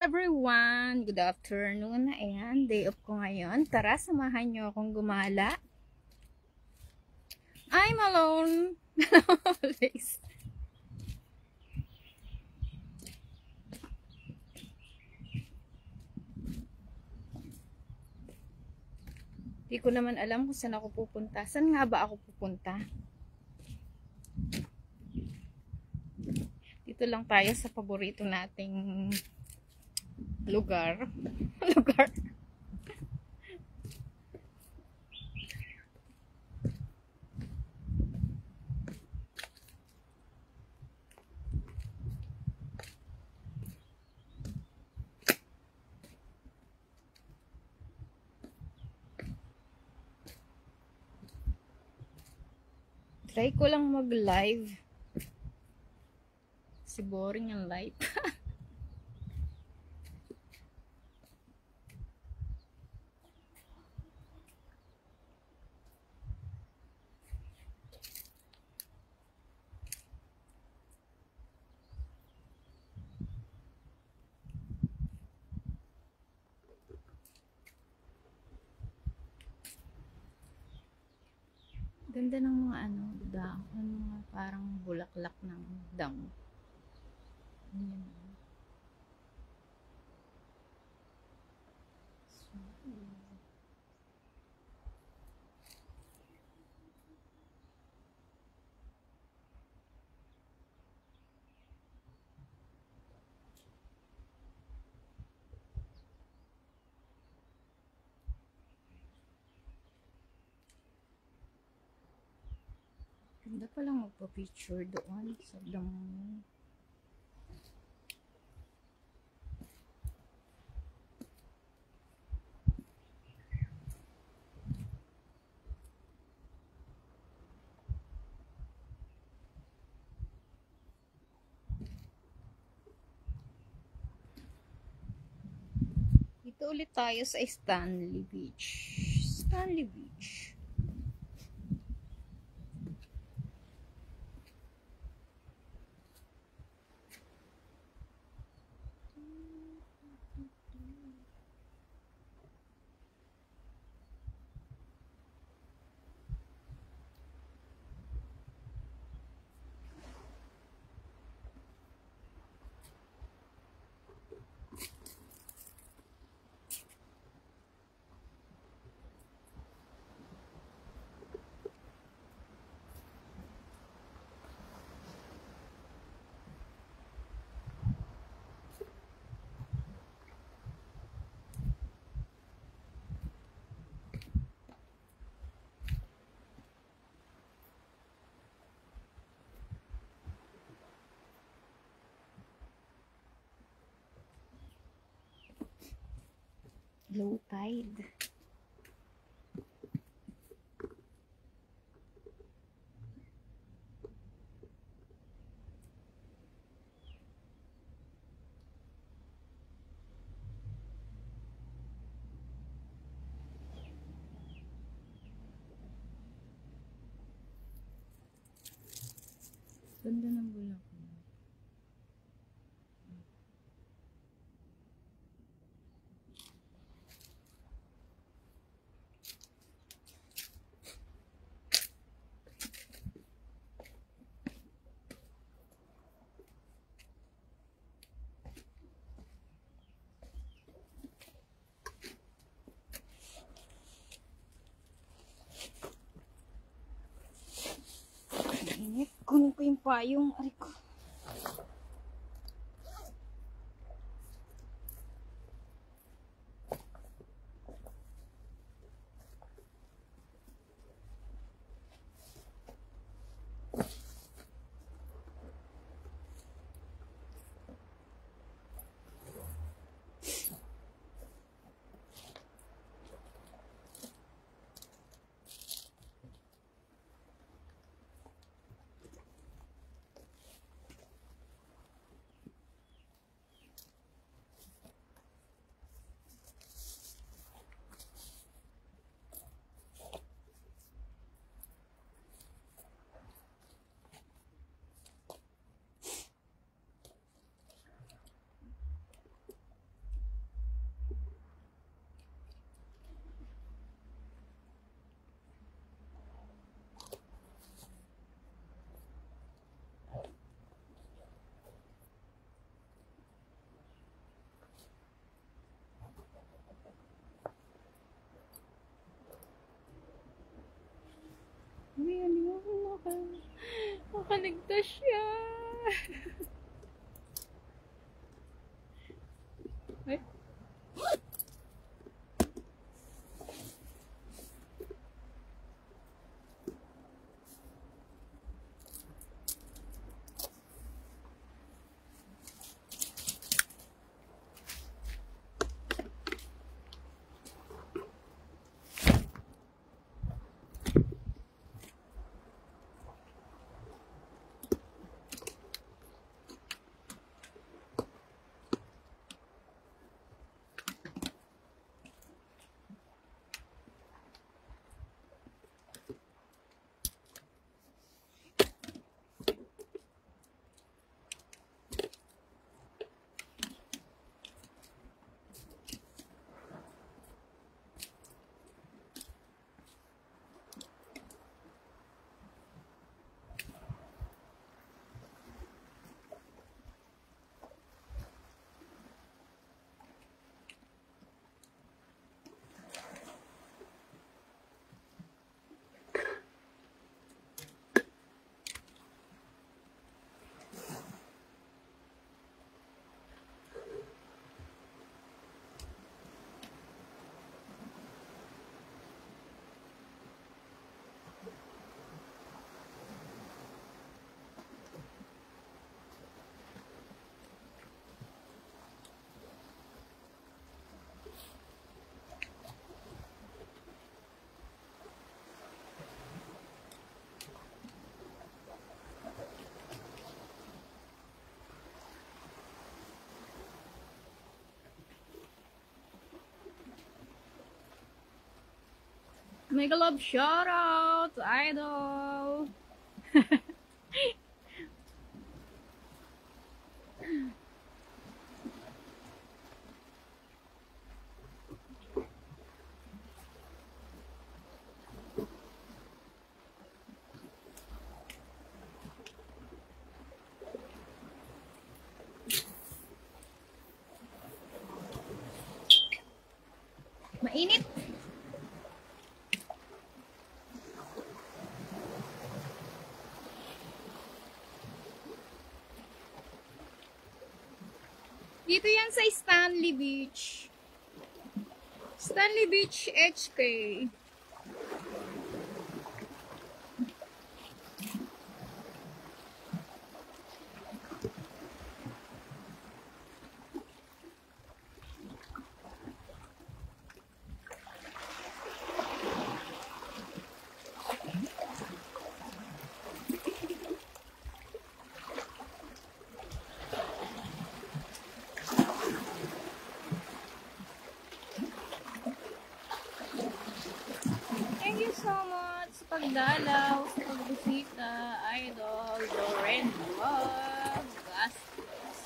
everyone! Good afternoon. Ayan, day off ko ngayon. Tara, samahan nyo akong gumala. I'm alone. Always. Di ko naman alam kung saan ako pupunta. Saan nga ba ako pupunta? Dito lang tayo sa paborito nating lugar. Lugar. Try ko lang mag-live. Kasi boring ang live. Ganda ng mga dahon, mga parang bulaklak ng damo. Ayan. Ganda palang magpa-picture doon sa damo. Dito ulit tayo sa Stanley Beach. Stanley Beach. Low tide. Ganda ng bulaklak. Init. Kunin ko yung payong. Aray ko. nakaligtas siya. Ay. Make a love shout out to Idol. Mainit. Dito yan sa Stanley Beach. Stanley Beach, HK. Thank you so much sa pagdalaw, sa pagbisita, Idol, Loren Vlog, Gastos.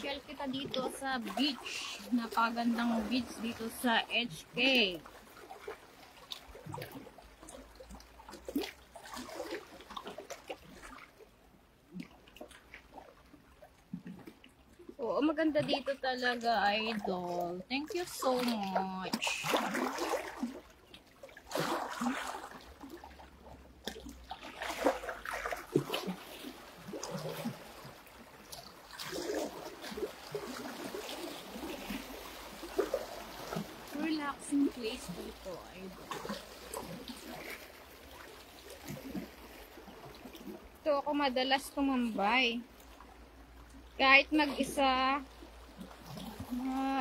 Shell kita dito sa beach. Napakagandang beach dito sa HK. Oo, maganda dito talaga, Idol. Thank you so much. Relaxing place dito, Idol. Ito ako madalas tumambay. Kahit mag-isa,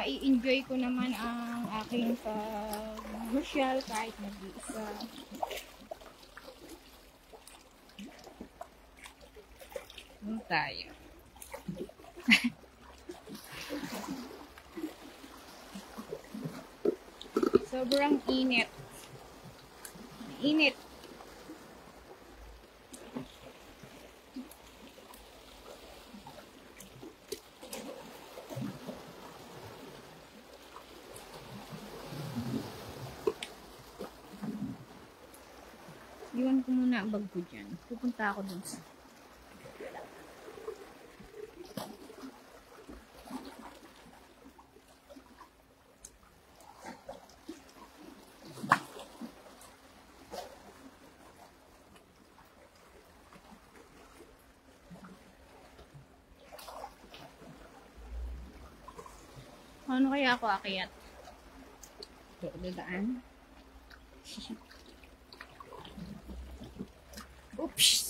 i-enjoy ko naman ang aking pag-social kahit mag-isa. Doon tayo. Sobrang init. Init. Iwan ko muna ang bag ko dyan. Pupunta ako dun sa... Ano kaya ako akyat? Dadaan. Oops!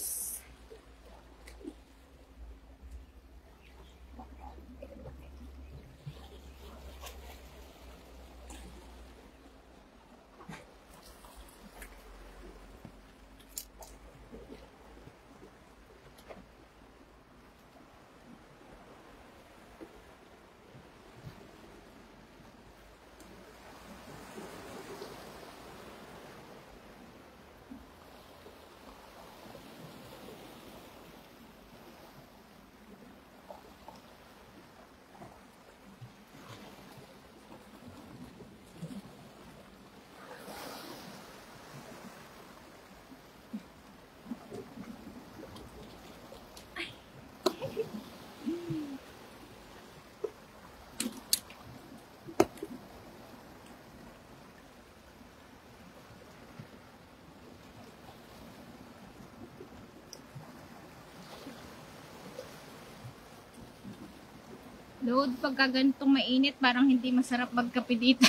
Load, pagka ganitong mainit, parang hindi masarap magkape dito.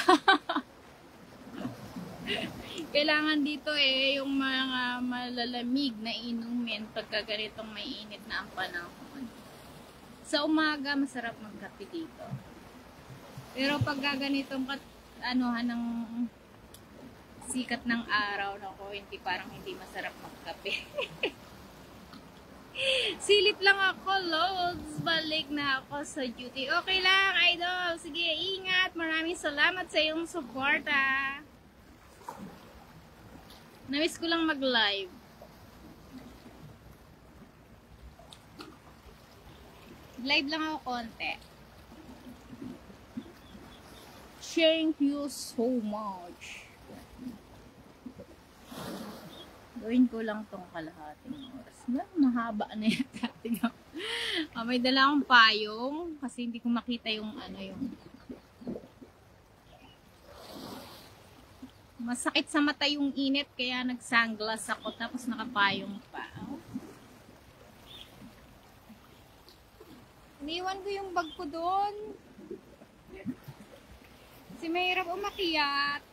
Kailangan dito yung mga malalamig na inumin pagka ganitong mainit na ang panahon. Sa umaga, masarap magkape dito. Pero pagka ganitong ng sikat ng araw, nako, parang hindi masarap magkape. Silip lang ako, loads. Balik na ako sa duty. Okay lang, idol. Sige, ingat. Maraming salamat sa iyong suporta. Namiss ko lang mag-live. Live lang ako konti. Thank you so much. Gawin ko lang tong kalahating oras. Mahaba na yata. May dala akong payong kasi hindi ko makita yung masakit sa mata yung init kaya nag-sunglass ako tapos nakapayong pa. Iniwan ko yung bag ko doon. Kasi mahirap umakyat.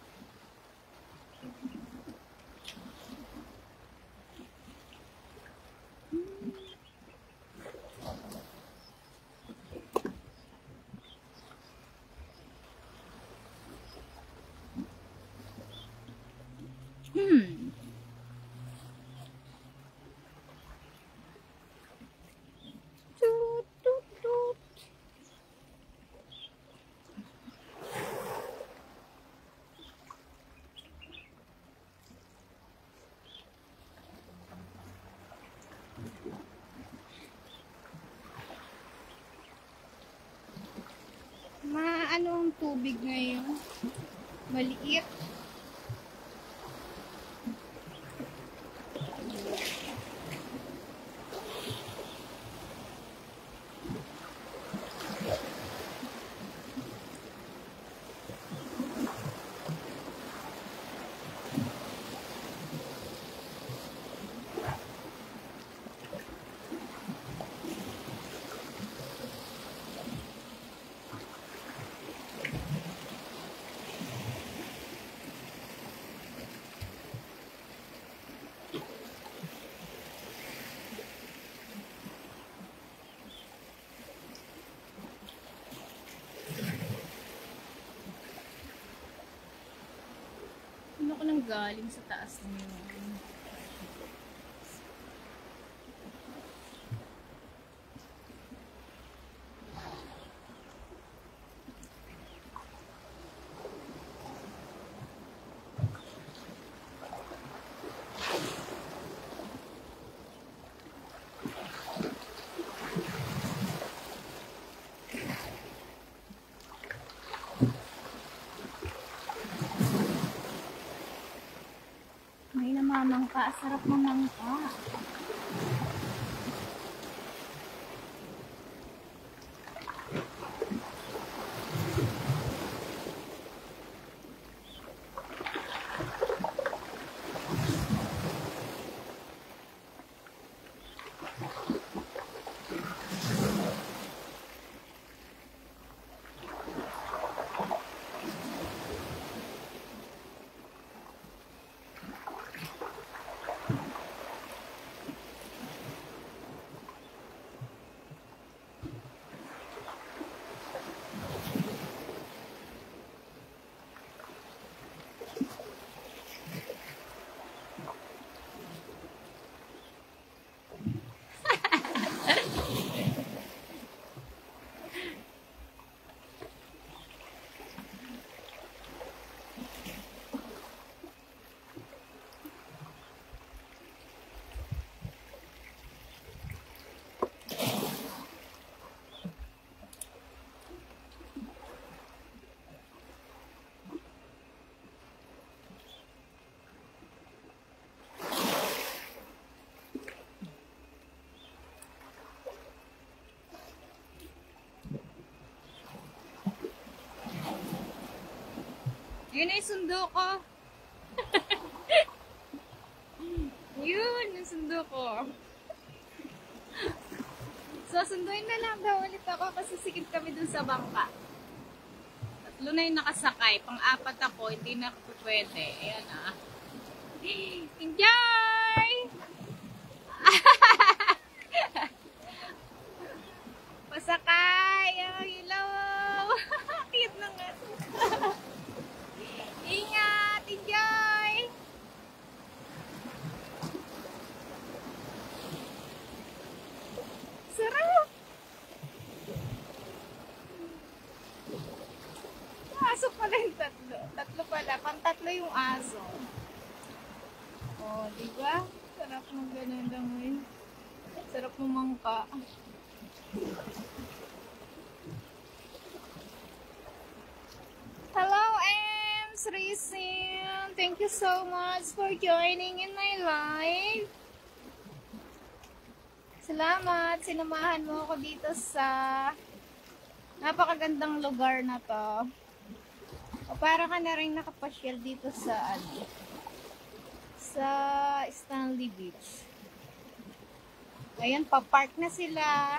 Ang tubig ngayon? Maliit. Ano ko nang galing sa taas niyo? May namamangka. Sarap mamangka. Yun ay sundo ko. Yun, yung sundo ko. So, sunduin na lang daw ulit ako kasi sikip kami dun sa bangka. Tatlo na yung nakasakay. Pang-apat ako, hindi na ako pwede. Ayan ah. Enjoy! Pasakay! Oh, hello! Cute na nga. Ingat! Enjoy! Sarap! Aso pala yung tatlo. Tatlo pala. Pang-tatlo yung aso. Oh, diba? Sarap mong ganun lang eh. Sarap mumangka. Hello, Ems Racing! Thank you so much for joining in my live. Salamat! Sinamahan mo ako dito sa napakagandang lugar na to. O para ka na rin nakapasyal dito sa sa Stanley Beach. Ayan, papark na sila.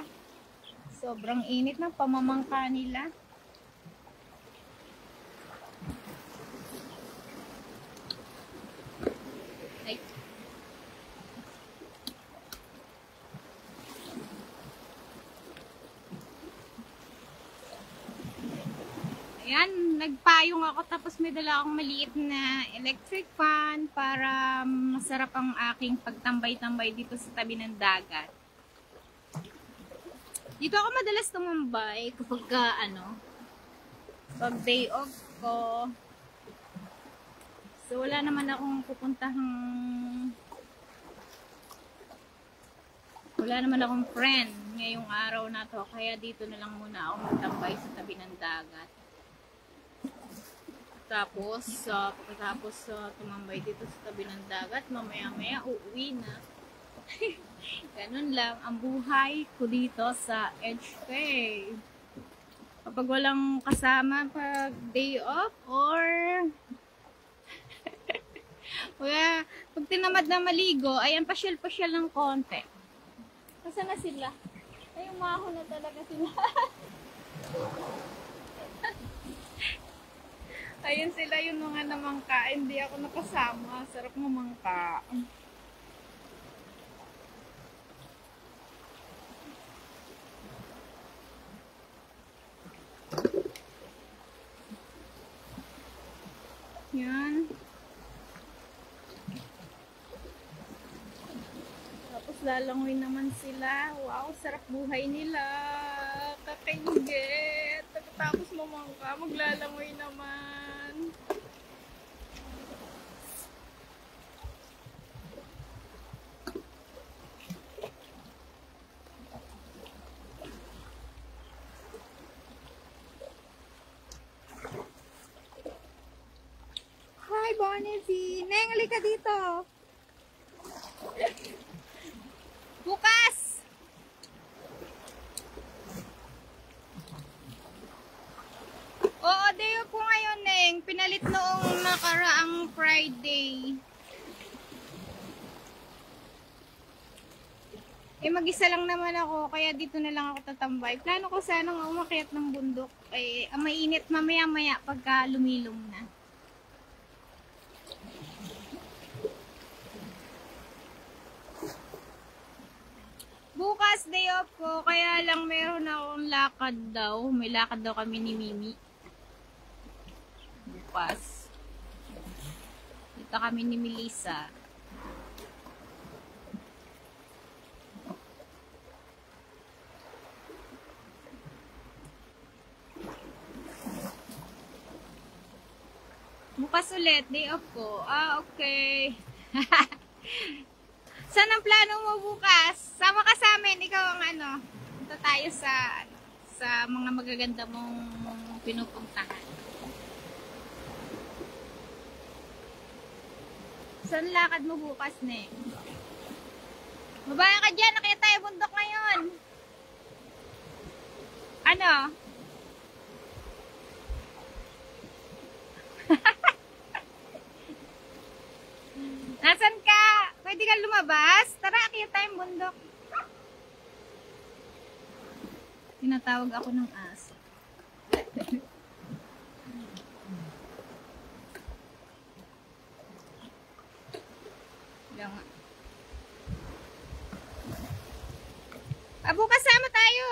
Sobrang init ng pamamangka nila. Ay. Ayan, nagpayong ako tapos may dala akong maliit na electric fan para masarap ang aking pagtambay-tambay dito sa tabi ng dagat. Dito ako madalas tumambay kapag pag day off ko. So wala naman akong wala naman akong friend ngayong araw na to, kaya dito na lang muna ako magtambay sa tabi ng dagat. Tapos, pagkatapos tumambay dito sa tabi ng dagat, mamaya-maya uuwi na. Ganun lang ang buhay ko dito sa Edge Cave. Kapag walang kasama pag day off or wala, pag tinamad na maligo, ayan, pasyal-pasyal ng konti. Kasi na sila? Ay, umaho na talaga sila. Ayun sila yung mga namangka. Hindi ako nakasama. Sarap mamangka. Yan. Tapos lalangoy naman sila. Wow, sarap buhay nila. Kakaingit. Tapos mamangka, maglalangoy naman. Hi, Bonnie. Neng, halika dito. Bukas! Oo, day off ko ngayon, Neng. Pinalit noong nakaraang Friday. Mag-isa lang naman ako, kaya dito na lang ako tatambay. Plano ko sanang umakyat ng bundok. Mainit mamaya-maya pagka lumilom na. Bukas day off ko, kaya lang meron akong lakad daw. May lakad daw kami ni Mimi. Bukas. Dito kami ni Melissa. Bukas ulit, day off ko. Okay. Saan ang plano mo bukas? Sama ka sa amin, ikaw ang punta tayo sa mga magaganda mong pinupuntahan. Saan lakad mo bukas, Neng? Babaya ka dyan, nakita tayo bundok ngayon. Ano? Nasaan ka? Pwede ka lumabas? Tara, akyat tayong bundok. Tinatawag ako ng aso. Lang. Bukas sama tayo.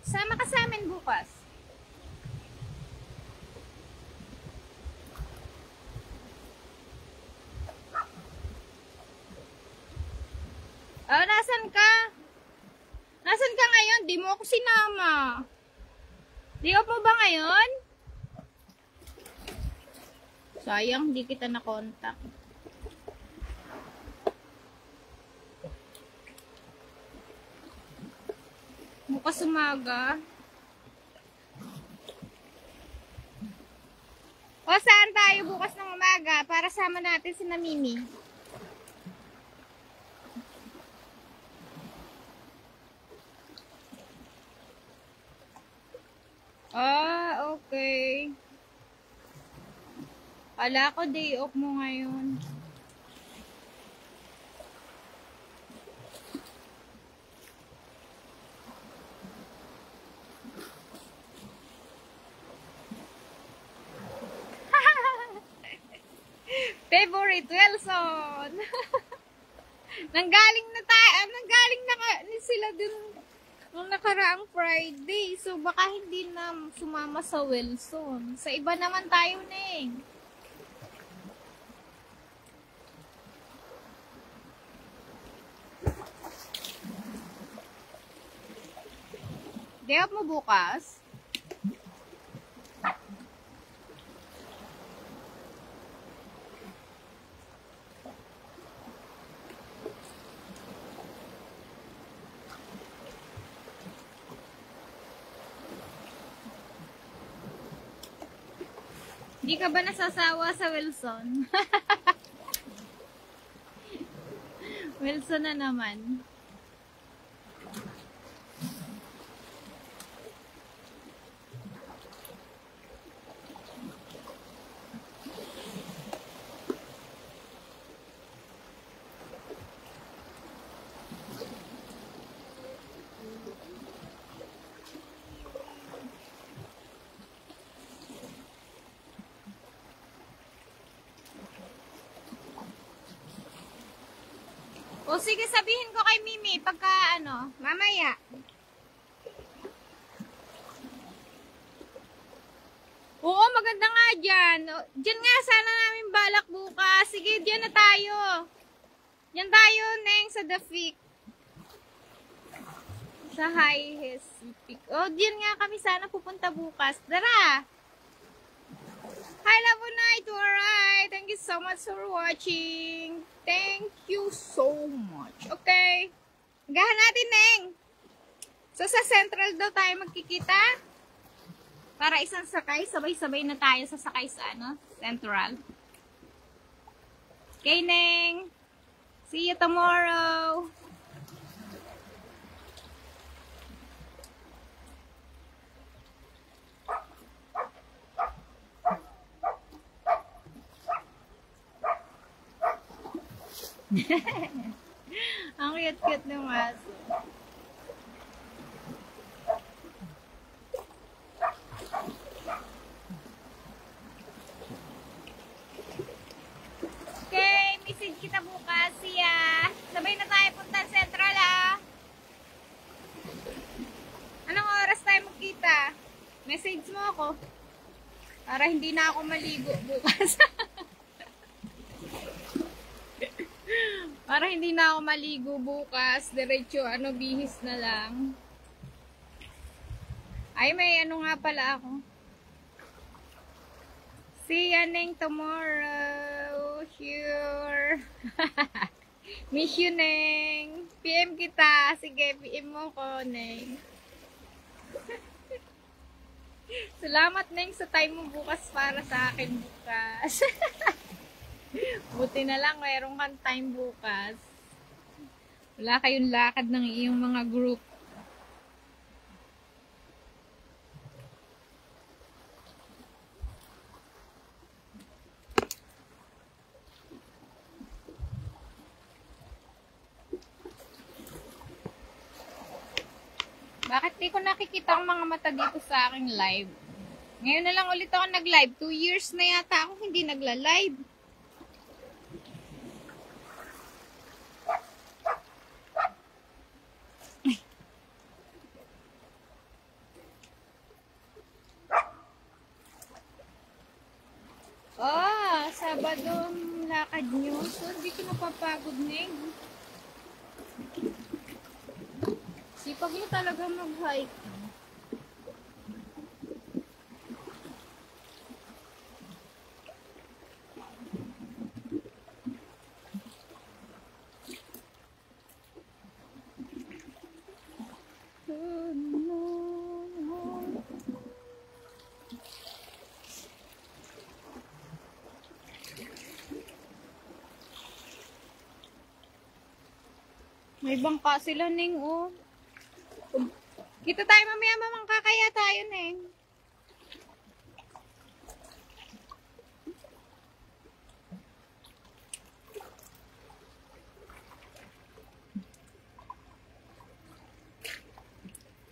Sama ka sa amin bukas. Nasan ka? Nasan ka ngayon? Di mo ako sinama. Di off mo ba ngayon? Sayang, di kita na-contact. Bukas umaga. O, saan tayo bukas ng umaga para sama natin si Mimi? Okay. Kala ko day off mo ngayon. Favorite Wilson. nanggaling na sila dun nung nakaraang Friday. So baka hindi na sumama sa Wilson. Sa iba naman tayo, Neng. Day off mo bukas? Hindi ka ba nasasawa sa Wilson? Wilson na naman. O sige, sabihin ko kay Mimi pagka mamaya. Oo, maganda nga dyan. Dyan nga sana namin balak bukas. Sige, dyan na tayo. Dyan tayo, Neng, sa The Fig. Sa High Peak. O, dyan nga kami sana pupunta bukas. Tara! Hi, love night. Alright. Thank you so much for watching. Thank you so much. Okay. Magahan natin, Neng. So, sa Central daw tayo magkikita. Para isang sakay. Sabay-sabay na tayo sasakay sa Central. Okay, Neng. See you tomorrow. Ang cute-cute ng aso. Okay, message kita bukas. See ya. Sabay na tayo punta Central, ah. Anong oras tayo magkita? Message mo ako. Para hindi na ako maligo bukas. Para hindi na ako maligo bukas, diretso bihis na lang. Ay, may nga pala ako. See ya, Neng, tomorrow. Sure. Miss you, Neng. PM kita. Sige, PM mo ko, Neng. Salamat, Neng, sa time mo bukas para sa akin bukas. Buti na lang, mayroon kang time bukas. Wala kayong lakad ng iyong mga group. Hindi ko nakikita ang mga mata dito sa aking live. Ngayon na lang ulit ako nag-live. 2 years na yata ako hindi nagla-live. Sabado ang lakad nyo. So, hindi ko napapagod na eh. Sipag mo talaga mag-hike. May bangka sila, Ning, oh. Kita tayo mamaya, mamangka kaya tayo, Ning.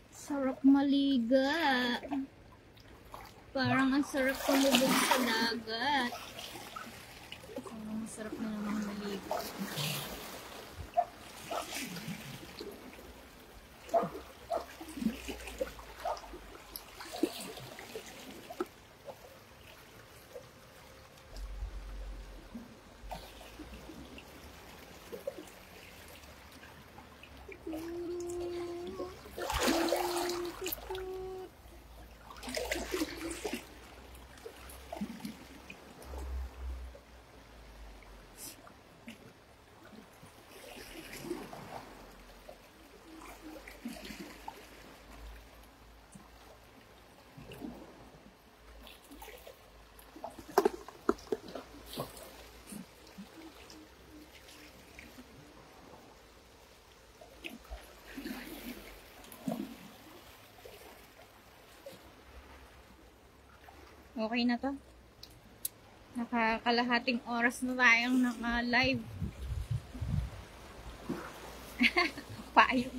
Sarap maliga. Parang ang sarap tumubog sa dagat. Parang sarap na naman maliga. Okay na to. Nakakalahating oras na tayong naka-live. Payo.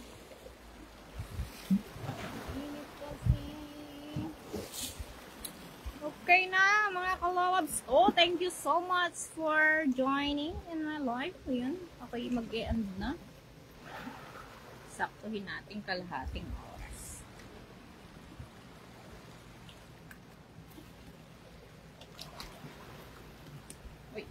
Okay na, mga kalawabs. Oh, thank you so much for joining in my live. Ayan, okay, mag-e-end na. Saktuhin natin kalahating oras. Uy.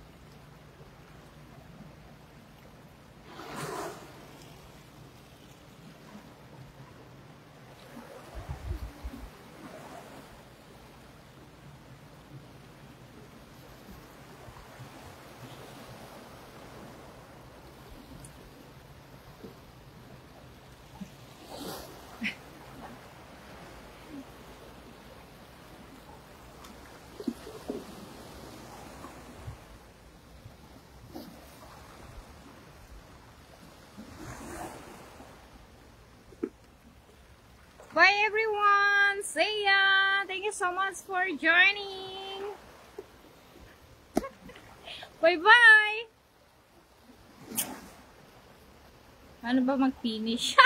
Bye everyone! See ya! Thank you so much for joining! Bye-bye! Ano ba mag-finish?